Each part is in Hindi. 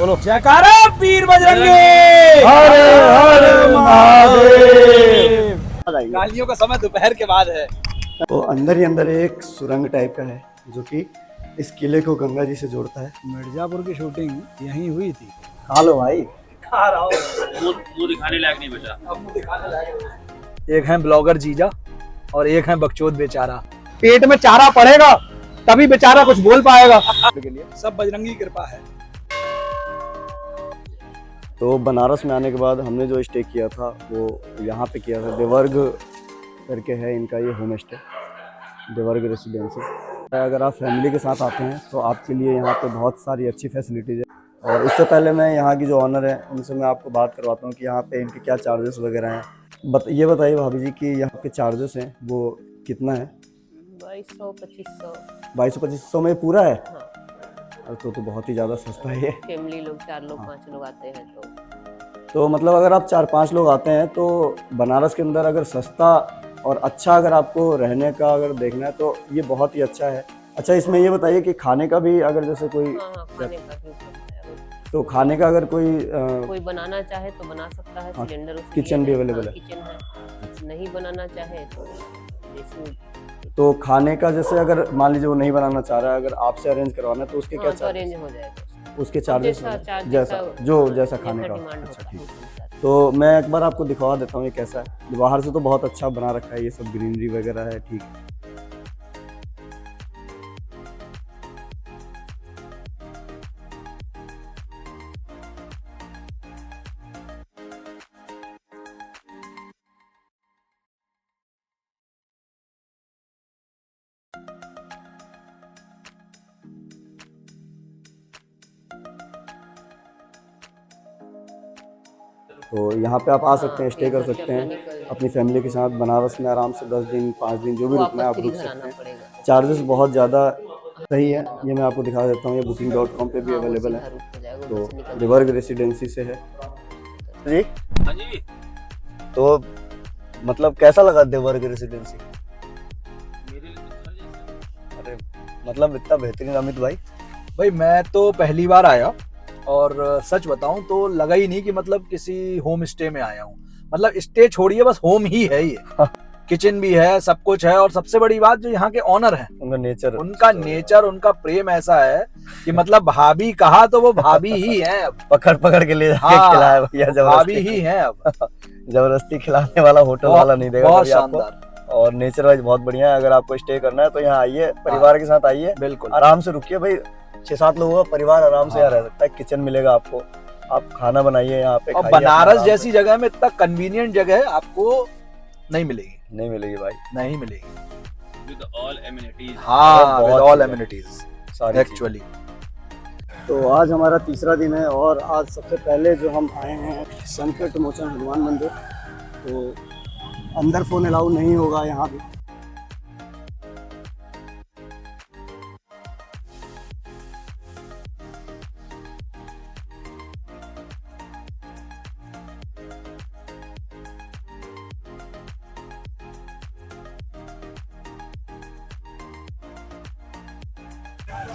बोलो जयकारा पीर बजरंगी। हर हर महादेव। गालियों का समय दोपहर के बाद है। तो अंदर ही अंदर एक सुरंग टाइप का है जो कि इस किले को गंगा जी से जोड़ता है। मिर्जापुर की शूटिंग यहीं हुई थी। खा लो भाई। खा रहा हूँ। मुंह दिखाने लायक नहीं बचा। अब मुंह दिखाने लायक। एक है ब्लॉगर जीजा और एक है बकचोद बेचारा। पेट में चारा पड़ेगा तभी बेचारा कुछ बोल पाएगा। के लिए सब बजरंगी की कृपा है। तो बनारस में आने के बाद हमने जो स्टे किया था वो यहाँ पे किया था। देवर्ग करके है इनका ये होम स्टे, देवर्ग रेसिडेंसी। अगर आप फैमिली के साथ आते हैं तो आपके लिए यहाँ पे बहुत सारी अच्छी फैसिलिटीज़ है। और इससे पहले मैं यहाँ की जो ऑनर है उनसे मैं आपको बात करवाता हूँ कि यहाँ पे इनके क्या चार्जेस वगैरह हैं। ये बताइए भाभी जी कि यहाँ के चार्जेस हैं वो कितना है? 2200-2500। 2200-2500 में पूरा है? हाँ। तो बहुत ही ज़्यादा सस्ता है ये। फैमिली लोग 4 लोग 5 लोग आते हैं तो मतलब अगर आप 4-5 लोग आते हैं तो बनारस के अंदर अगर सस्ता और अच्छा अगर आपको रहने का अगर देखना है तो ये बहुत ही अच्छा है। अच्छा, इसमें ये बताइए कि खाने का भी अगर जैसे कोई हाँ, खाने का भी उपलब्ध है। तो खाने का अगर कोई बनाना चाहे तो बना सकता है। हाँ, सिलेंडर उसके किचन भी लिए अवेलेबल है। किचन है। नहीं बनाना चाहे तो जैसे तो खाने का जैसे अगर मान लीजिए वो नहीं बनाना चाह रहा है, अगर आपसे अरेंज करवाना है तो उसके क्या तो अरेंज हो जाएगा। उसके चार्जेस जैसा जैसा खाने का। डिमांड अच्छा, होता ठीक। है। तो मैं एक बार आपको दिखवा देता हूँ ये कैसा है। बाहर से तो बहुत अच्छा बना रखा है, ये सब ग्रीनरी वगैरह है, ठीक है। तो यहाँ पे आप आ सकते हैं, स्टे कर सकते हैं अपनी फैमिली के साथ बनारस में आराम से 10 दिन 5 दिन जो भी रुकना है आप रुक सकते हैं। चार्जेस बहुत ज़्यादा सही है। ये मैं आपको दिखा देता हूँ, ये booking.com पे भी अवेलेबल है। तो देवर्ग रेसिडेंसी से है जी। हाँ जी। तो मतलब कैसा लगा देवर्ग रेसिडेंसी? मेरे लिए तो घर जैसा। अरे मतलब इतना बेहतरीन अमित भाई। भाई मैं तो पहली बार आया और सच बताऊं तो लगा ही नहीं कि मतलब किसी होम स्टे में आया हूँ। मतलब स्टे छोड़िए, बस होम ही है ये। किचन भी है, सब कुछ है। और सबसे बड़ी बात जो यहाँ के ऑनर हैं, उनका नेचर उनका प्रेम ऐसा है कि मतलब भाभी कहा तो वो भाभी ही है। अब पकड़ पकड़ के ले जाके हाँ, खिलाया भैया, भाभी ही है अब। जबरदस्ती खिलाने वाला होटल वाला नहीं देगा बहुत कभी आपको। शानदार। और नेचर वाइज बहुत बढ़िया है। अगर आपको स्टे करना है तो यहाँ आइए, परिवार के साथ आइए, बिल्कुल आराम से रुकिए भाई। 6-7 लोगों का परिवार आराम से यहाँ रह सकता है। किचन मिलेगा आपको, आप खाना बनाइए यहाँ पे। और बनारस जैसी जगह में इतना कन्वीनियंट जगह आपको नहीं मिलेगी। नहीं मिलेगी भाई, नहीं मिलेगी। With all amenities। हाँ, बहुत with all चीज़ें। amenities सारी एक्चुअली। तो आज हमारा तीसरा दिन है और आज सबसे पहले जो हम आए हैं संकट मोचन हनुमान मंदिर। तो अंदर फोन अलाउ नहीं होगा यहाँ भी।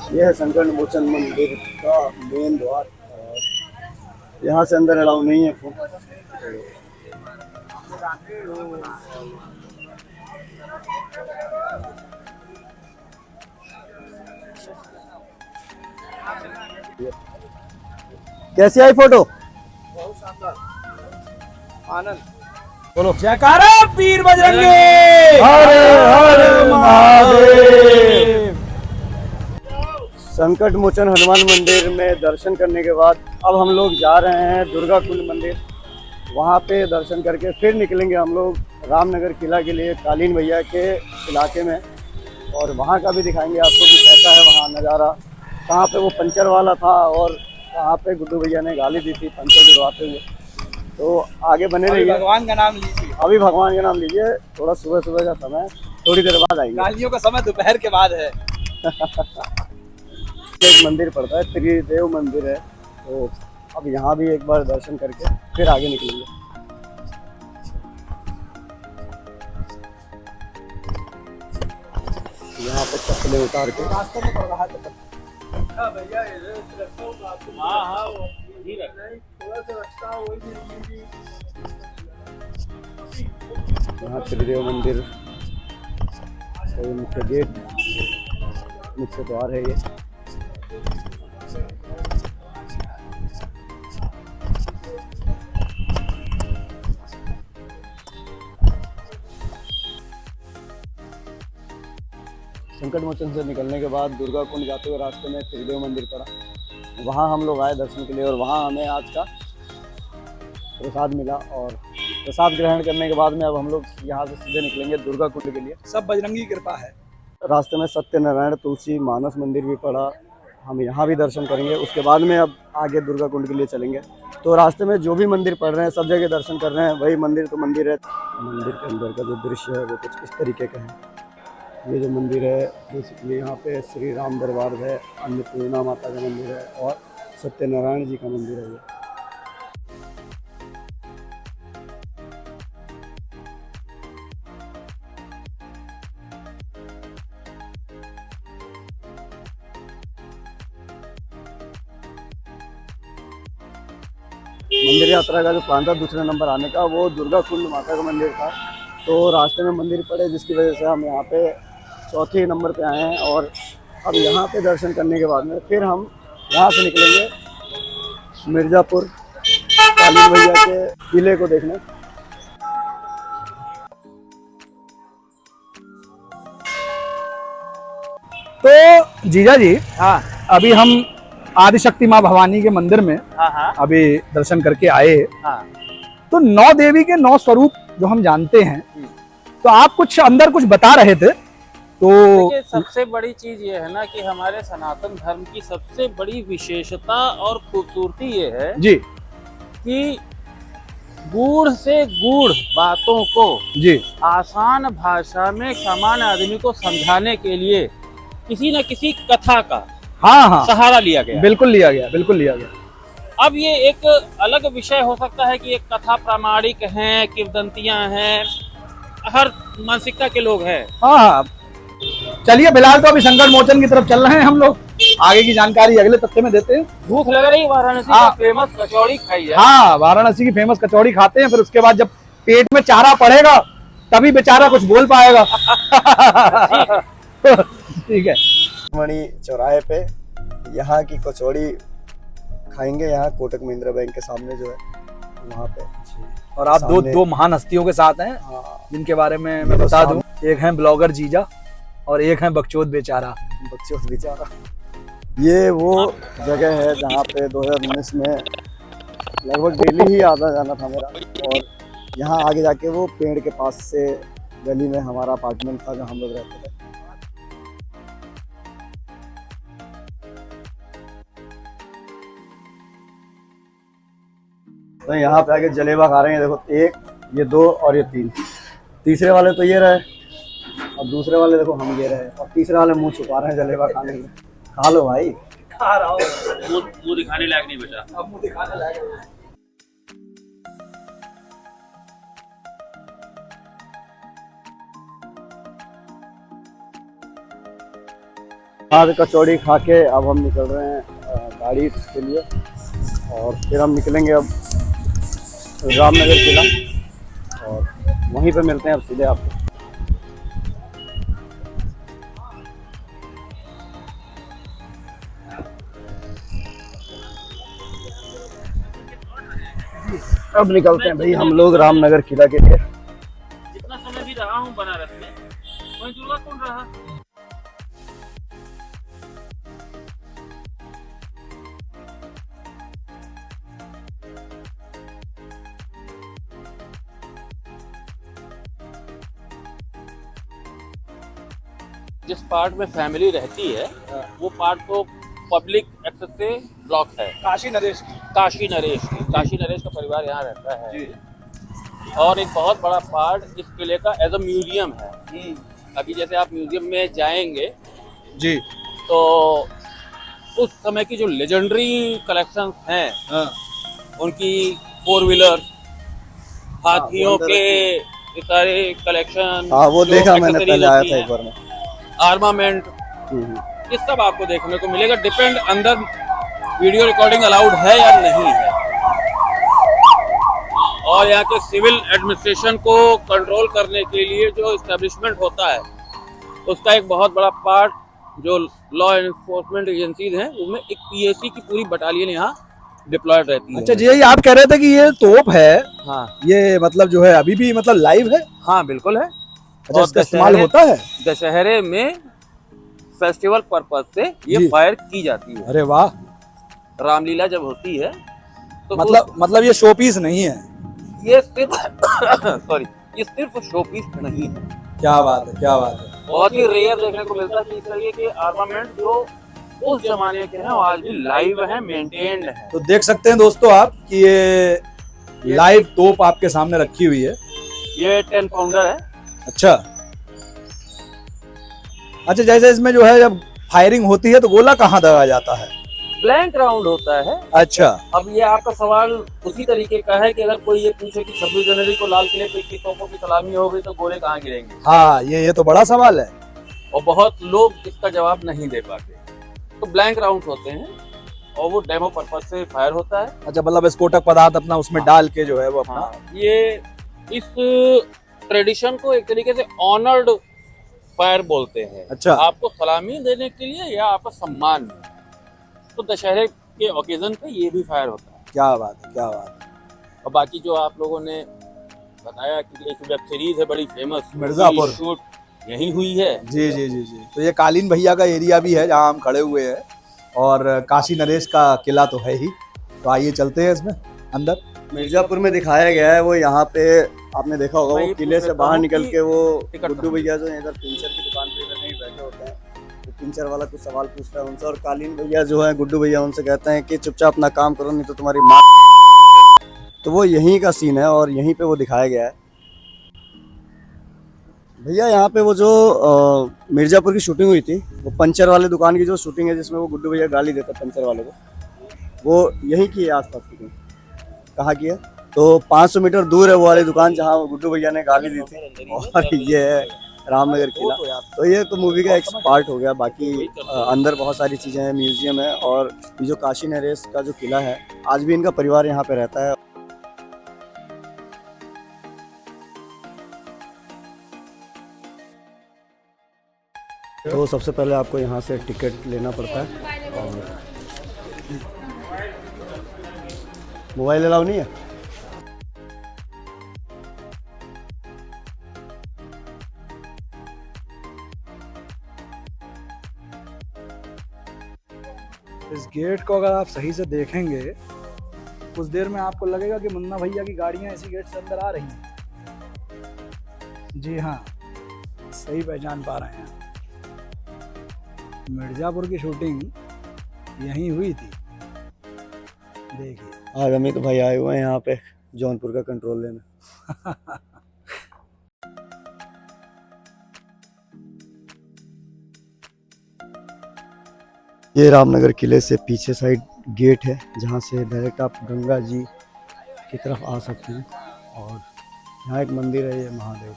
यह है संकट मोचन मंदिर का मेन द्वार। यहाँ से अंदर अलाउ नहीं है फोन। कैसी आई फोटो? बहुत शानदार, आनंद। बोलो जयकारा पीर बजरंगी। हर हर महादेव। संकट मोचन हनुमान मंदिर में दर्शन करने के बाद अब हम लोग जा रहे हैं दुर्गा कुंड मंदिर। वहाँ पे दर्शन करके फिर निकलेंगे हम लोग रामनगर किला के लिए, कालीन भैया के इलाके में। और वहाँ का भी दिखाएंगे आपको कि कैसा है वहाँ नज़ारा, कहाँ पे वो पंचर वाला था और कहाँ पे गुड्डू भैया ने गाली दी थी पंचर जुड़वाते हुए। तो आगे बने रहिए। भगवान का नाम लीजिए। अभी भगवान का नाम लीजिए। थोड़ा सुबह सुबह का समय, थोड़ी देर बाद आएंगे। गालियों का समय दोपहर के बाद है। एक मंदिर पड़ता है, त्रिदेव मंदिर है। तो अब यहाँ भी एक बार दर्शन करके फिर आगे निकलेंगे। यहाँ पे चप्पलें उतार के रास्ते में पड़ रहा है तो हाँ हाँ वो ठीक है। यहाँ त्रिदेव मंदिर का ये मुख्य गेट, मुख्य द्वार है ये। संकट मोचन से निकलने के बाद दुर्गा कुंड जाते हुए रास्ते में त्रिदेव मंदिर पड़ा, वहाँ हम लोग आए दर्शन के लिए, और वहाँ हमें आज का प्रसाद मिला। और प्रसाद ग्रहण करने के बाद में अब हम लोग यहाँ से सीधे निकलेंगे दुर्गा कुंड के लिए। सब बजरंगी की कृपा है। रास्ते में सत्यनारायण तुलसी मानस मंदिर भी पड़ा, हम यहाँ भी दर्शन करेंगे। उसके बाद में अब आगे दुर्गा कुंड के लिए चलेंगे। तो रास्ते में जो भी मंदिर पड़ रहे हैं सब जगह दर्शन कर रहे हैं, वही मंदिर तो मंदिर है। मंदिर के अंदर का जो दृश्य है वो कुछ इस तरीके का है। ये जो मंदिर है बेसिकली यहाँ पे श्री राम दरबार है, अन्नपूर्णा माता का मंदिर है और सत्यनारायण जी का मंदिर है ये। मंदिर यात्रा का जो प्लान था दूसरे नंबर आने का, वो दुर्गा कुंड माता का मंदिर था। तो रास्ते में मंदिर पड़े जिसकी वजह से हम यहाँ पे चौथे नंबर पे आए हैं। और अब यहाँ पे दर्शन करने के बाद में फिर हम यहाँ से निकलेंगे मिर्ज़ापुर काली मैया के किले को देखने। तो जीजा जी, हाँ, अभी हम आदिशक्ति माँ भवानी के मंदिर में अभी दर्शन करके आए। तो 9 देवी के 9 स्वरूप जो हम जानते हैं, तो आप कुछ अंदर कुछ बता रहे थे। तो देखिए, सबसे बड़ी चीज ये है ना कि हमारे सनातन धर्म की सबसे बड़ी विशेषता और खूबसूरती ये है जी कि गूढ़ से गूढ़ बातों को जी आसान भाषा में सामान्य आदमी को समझाने के लिए किसी न किसी कथा का हाँ सहारा लिया गया। बिल्कुल लिया गया, बिल्कुल लिया गया। अब ये एक अलग विषय हो सकता है कि एक कथा प्रामाणिक हैं, किंवदंतियां हैं, हर मानसिकता के लोग हैं। हाँ, चलिए फिलहाल तो अभी संकट मोचन की तरफ चल रहे हैं हम लोग। आगे की जानकारी अगले तथ्य में देते हैं। भूख लग रही, वाराणसी का फेमस कचौड़ी खाई है। हाँ, वाराणसी की फेमस कचौड़ी खाते हैं, फिर उसके बाद जब पेट में चारा पड़ेगा तभी बेचारा कुछ बोल पाएगा। ठीक है। मणि चौराहे पे यहाँ की कचौड़ी खाएंगे, यहाँ कोटक महिंद्रा बैंक के सामने जो है वहाँ पे। और आप दो महान हस्तियों के साथ हैं, जिनके बारे में मैं बता दूं। एक हैं ब्लॉगर जीजा और एक हैं बकचोद बेचारा। बकचोद बेचारा ये वो जगह है जहाँ पे 2019 में लगभग डेली ही आना जाना था मेरा। और यहाँ आगे जाके वो पेड़ के पास से गली में हमारा अपार्टमेंट था जहाँ हम लोग रहते थे। तो यहाँ पे आके जलेबा खा रहे हैं। देखो, 1, ये 2 और ये 3। तीसरे वाले तो ये रहे और दूसरे वाले देखो हम ये रहे, और तीसरे वाले मुंह छुपा रहे हैं जलेबा खाने में। खा लो भाई। खा रहा हूँ। मुंह दिखाने लायक नहीं बचा। अब मुंह दिखाने लायक। आज कचौड़ी खा के अब हम निकल रहे हैं गाड़ी के लिए, और फिर हम निकलेंगे अब रामनगर किला, और वहीं पे मिलते हैं अब सीधे आपको। अब निकलते हैं भाई हम लोग रामनगर किला के लिए। जितना समय भी रहा हूँ बनारस में, वहीं दुर्गा कुंड रहा। जिस पार्ट में फैमिली रहती है वो पार्ट तो पब्लिक एक्सेस से ब्लॉक है। काशी नरेश का परिवार यहाँ रहता है। और एक बहुत बड़ा पार्ट इस किले का एज अ म्यूजियम है। अभी जैसे आप म्यूजियम में जाएंगे जी, तो उस समय की जो लेजेंडरी कलेक्शन हैं, उनकी 4 व्हीलर, हाथियों के सारे कलेक्शन। हाँ, वो देखा मैंने, पहले आया था एक बार में। आर्मामेंट, ये सब आपको देखने को मिलेगा। डिपेंड अंदर वीडियो रिकॉर्डिंग अलाउड है या नहीं है। और यहाँ के सिविल एडमिनिस्ट्रेशन को कंट्रोल करने के लिए जो इस्टेब्लिशमेंट होता है उसका एक बहुत बड़ा पार्ट जो लॉ एनफोर्समेंट एजेंसीज हैं उनमें एक पीएसी की पूरी बटालियन यहाँ डिप्लॉयड रहती है। अच्छा जी, यही आप कह रहे थे कि ये तोप है, हाँ ये मतलब जो है अभी भी मतलब लाइव है? हाँ बिल्कुल है। अच्छा, और इसका इस्तेमाल होता है? दशहरे में फेस्टिवल पर्पज से ये जी। फायर की जाती है। अरे वाह, रामलीला जब होती है तो मतलब ये शो पीस नहीं है? ये सिर्फ सॉरी, ये सिर्फ शो पीस नहीं है। क्या बात है, क्या बात है। बहुत ही रेयर देखने को मिलता है कि इस तरीके के आर्मामेंट जो उस जमाने के हैं वो आज भी लाइव है, मेंटेन्ड है। तो देख सकते हैं दोस्तों आप कि ये लाइव तोप आपके सामने रखी हुई है। ये 10 पाउंडर है। अच्छा अच्छा, जैसे इसमें जो है जब फायरिंग होती है तो गोला कहाँ दगा जाता है? ब्लैंक राउंड होता है। अच्छा, अब ये आपका सवाल उसी तरीके का है कि अगर कोई ये पूछे कि 26 जनवरी को लाल किले पे की तोपों की सलामी हो गई तो गोले कहाँ गिरेंगे, हाँ ये तो बड़ा सवाल है। और बहुत लोग इसका जवाब नहीं दे पाते। तो ब्लैंक राउंड होते हैं और वो डेमो पर्पज से फायर होता है। अच्छा, मतलब विस्फोटक पदार्थ अपना उसमें डाल के जो है वो अपना ये इस ट्रेडिशन को एक तरीके से ऑनर्ड फायर बोलते हैं। अच्छा। आपको सलामी देने के लिए या आपका सम्मान में। तो दशहरे के ओकेजन पे ये भी फायर होता है। क्या बात है, क्या बात है। और बाकी जो आप लोगों ने बताया कि एक वेब सीरीज है बड़ी फेमस, मिर्जापुर, शूट यही हुई है। जी जी जी जी। तो ये कालीन भैया का एरिया भी है जहाँ हम खड़े हुए हैं, और काशी नरेश का किला तो है ही। तो आइए चलते हैं इसमें अंदर। मिर्जापुर में दिखाया गया है, वो यहाँ पे आपने देखा होगा, मैं वो ये किले पूछ से रहा बाहर हूँ निकल कि के वो टिकट गुड्डू भैया जो है इधर पिंचर की दुकान पे इधर कहीं बैठे होते हैं, तो पिंचर वाला कुछ सवाल पूछता है उनसे, और कालीन भैया जो है गुड्डू भैया उनसे कहते हैं कि चुपचाप अपना काम करो नहीं तो तुम्हारी माँ। तो वो यहीं का सीन है और यहीं पे वो दिखाया गया है। भैया यहाँ पे वो जो मिर्जापुर की शूटिंग हुई थी, वो पंचर वाले दुकान की जो शूटिंग है जिसमें वो गुड्डू भैया गाली देता पंचर वाले को, वो यहीं की है आसपास की। कहाँ की है? तो 500 मीटर दूर है वो वाली दुकान जहाँ गुड्डू भैया ने गाली दी थी, और ये है रामनगर किला। तो ये तो मूवी का एक पार्ट हो गया। बाकी अंदर बहुत सारी चीज़ें हैं, म्यूजियम है, और ये जो काशी नरेश का जो किला है आज भी इनका परिवार यहाँ पे रहता है। तो सबसे पहले आपको यहाँ से टिकट लेना पड़ता है, और मोबाइल अलाउ नहीं है। इस गेट को अगर आप सही से देखेंगे कुछ देर में आपको लगेगा कि मुन्ना भैया की गाड़ियां इसी गेट से अंदर आ रही हैं। जी हाँ, सही पहचान पा रहे हैं। मिर्जापुर की शूटिंग यहीं हुई थी। देखिए आज अमित भाई आए हुए हैं यहाँ पे जौनपुर का कंट्रोल लेने। ये रामनगर किले से पीछे साइड गेट है जहाँ से डायरेक्ट आप गंगा जी की तरफ आ सकते हैं, और यहाँ एक मंदिर है, ये महादेव।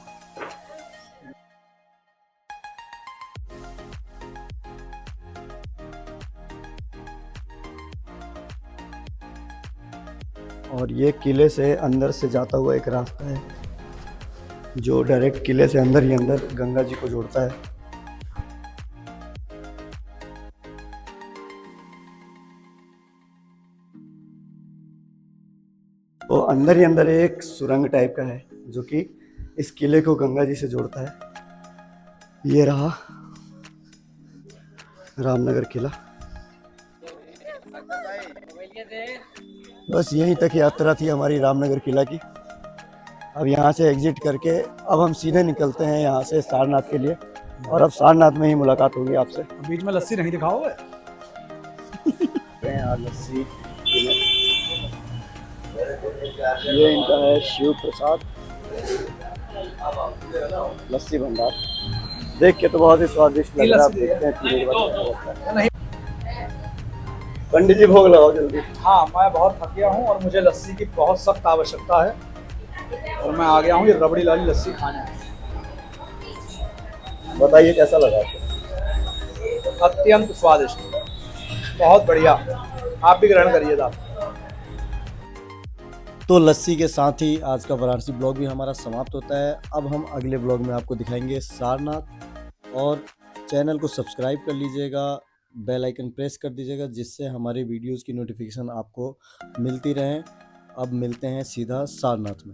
और ये किले से अंदर से जाता हुआ एक रास्ता है जो डायरेक्ट किले से अंदर ही अंदर गंगा जी को जोड़ता है। तो अंदर ही अंदर एक सुरंग टाइप का है जो कि इस किले को गंगा जी से जोड़ता है। ये रहा रामनगर किला। बस यहीं तक यात्रा थी हमारी रामनगर किला की। अब यहाँ से एग्जिट करके अब हम सीधे निकलते हैं यहाँ से सारनाथ के लिए, और अब सारनाथ में ही मुलाकात होगी आपसे। बीच में लस्सी नहीं दिखाओगे? लस्सी, ये इनका है शिव प्रसाद लस्सी भंडार। देख के तो बहुत ही स्वादिष्ट लग रहा है। आप देखते हैं पीने के बाद। पंडित जी भोग लगाओ जल्दी। हाँ, मैं बहुत थक गया हूँ और मुझे लस्सी की बहुत सख्त आवश्यकता है, और मैं आ गया हूँ ये रबड़ी वाली लस्सी खाने। बताइए कैसा लगा आपको? अत्यंत स्वादिष्ट, बहुत बढ़िया। आप भी ग्रहण करिए साहब। तो लस्सी के साथ ही आज का वाराणसी ब्लॉग भी हमारा समाप्त होता है। अब हम अगले ब्लॉग में आपको दिखाएंगे सारनाथ, और चैनल को सब्सक्राइब कर लीजिएगा, बेल आइकन प्रेस कर दीजिएगा, जिससे हमारी वीडियोस की नोटिफिकेशन आपको मिलती रहें। अब मिलते हैं सीधा सारनाथ में।